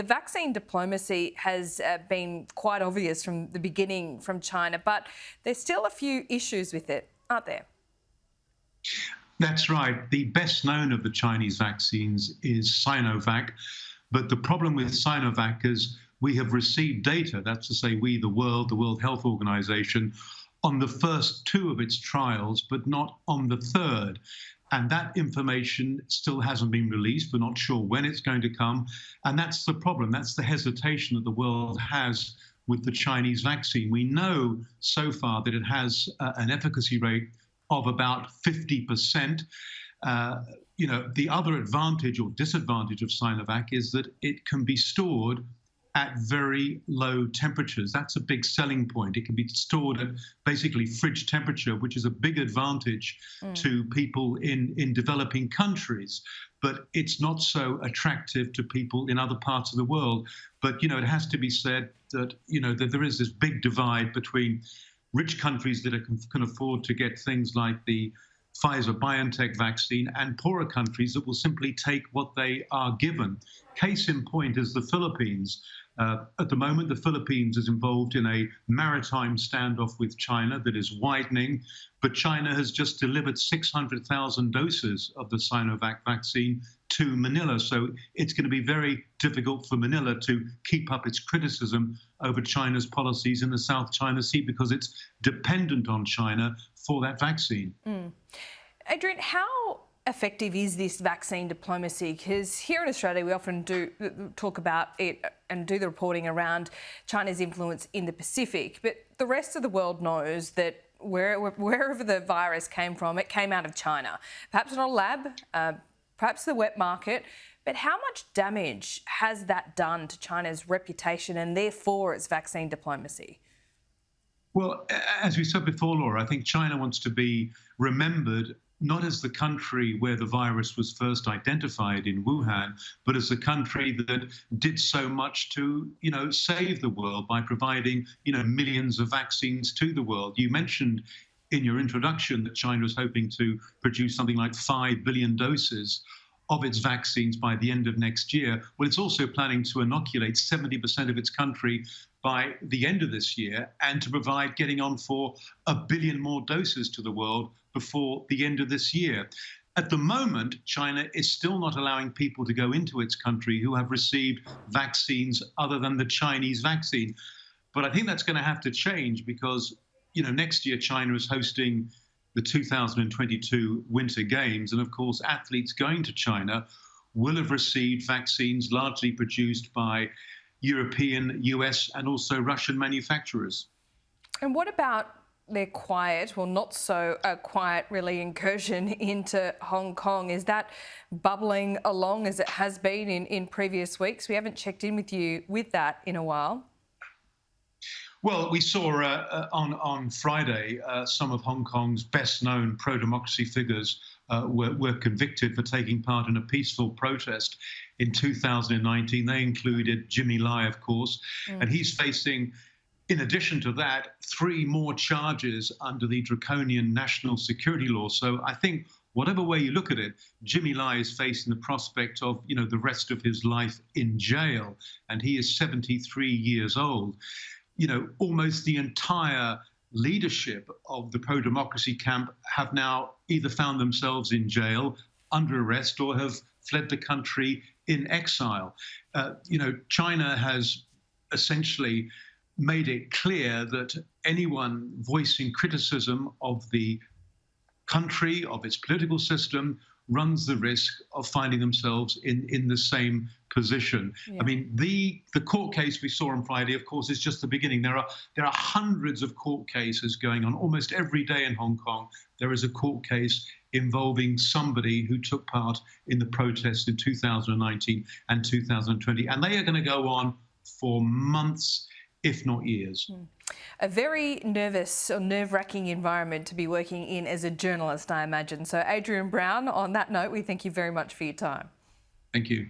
The vaccine diplomacy has been quite obvious from the beginning from China, but there's still a few issues with it, aren't there? That's right. The best known of the Chinese vaccines is Sinovac. But the problem with Sinovac is we have received data, that's to say we, the World Health Organization, on the first two of its trials, but not on the third. And that information still hasn't been released. We're not sure when it's going to come. And that's the problem. That's the hesitation that the world has with the Chinese vaccine. We know so far that it has an efficacy rate of about 50%. The other advantage or disadvantage of Sinovac is that it can be stored at very low temperatures. That's a big selling point. It can be stored at basically fridge temperature, which is a big advantage to people in developing countries. But it's not so attractive to people in other parts of the world. But, it has to be said that, that there is this big divide between rich countries that can afford to get things like the Pfizer-BioNTech vaccine and poorer countries that will simply take what they are given. Case in point is the Philippines. At the moment, the Philippines is involved in a maritime standoff with China that is widening, but China has just delivered 600,000 doses of the Sinovac vaccine to Manila. So it's going to be very difficult for Manila to keep up its criticism over China's policies in the South China Sea because it's dependent on China for that vaccine. Adrian, how effective is this vaccine diplomacy? Because here in Australia, we often do talk about it and do the reporting around China's influence in the Pacific. But the rest of the world knows that wherever the virus came from, it came out of China. Perhaps not a lab, perhaps the wet market. But how much damage has that done to China's reputation and therefore its vaccine diplomacy? Well, as we said before, Laura, I think China wants to be remembered not as the country where the virus was first identified in Wuhan, but as the country that did so much to, save the world by providing, millions of vaccines to the world. You mentioned in your introduction that China was hoping to produce something like 5 billion doses of its vaccines by the end of next year. Well, it's also planning to inoculate 70% of its country by the end of this year and to provide getting on for 1 billion more doses to the world before the end of this year. At the moment, China is still not allowing people to go into its country who have received vaccines other than the Chinese vaccine. But I think that's going to have to change because, next year China is hosting the 2022 Winter Games. And of course, athletes going to China will have received vaccines largely produced by European, US, and also Russian manufacturers. And what about their quiet, well, not so quiet, really, incursion into Hong Kong? Is that bubbling along as it has been in previous weeks? We haven't checked in with you with that in a while. Well, we saw on Friday some of Hong Kong's best-known pro-democracy figures were convicted for taking part in a peaceful protest in 2019. They included Jimmy Lai, of course, and he's facing, in addition to that, 3 more charges under the draconian national security law. So I think whatever way you look at it, Jimmy Lai is facing the prospect of, the rest of his life in jail, and he is 73 years old. Almost the entire leadership of the pro-democracy camp have now either found themselves in jail, under arrest, or have fled the country in exile. China has essentially made it clear that anyone voicing criticism of the country, of its political system, runs the risk of finding themselves in the same position. Yeah. I mean, the court case we saw on Friday, of course, is just the beginning. There are hundreds of court cases going on almost every day in Hong Kong. There is a court case involving somebody who took part in the protests in 2019 and 2020, and they are going to go on for months, if not years. A very nervous or nerve-wracking environment to be working in as a journalist, I imagine. So, Adrian Brown, on that note, we thank you very much for your time. Thank you.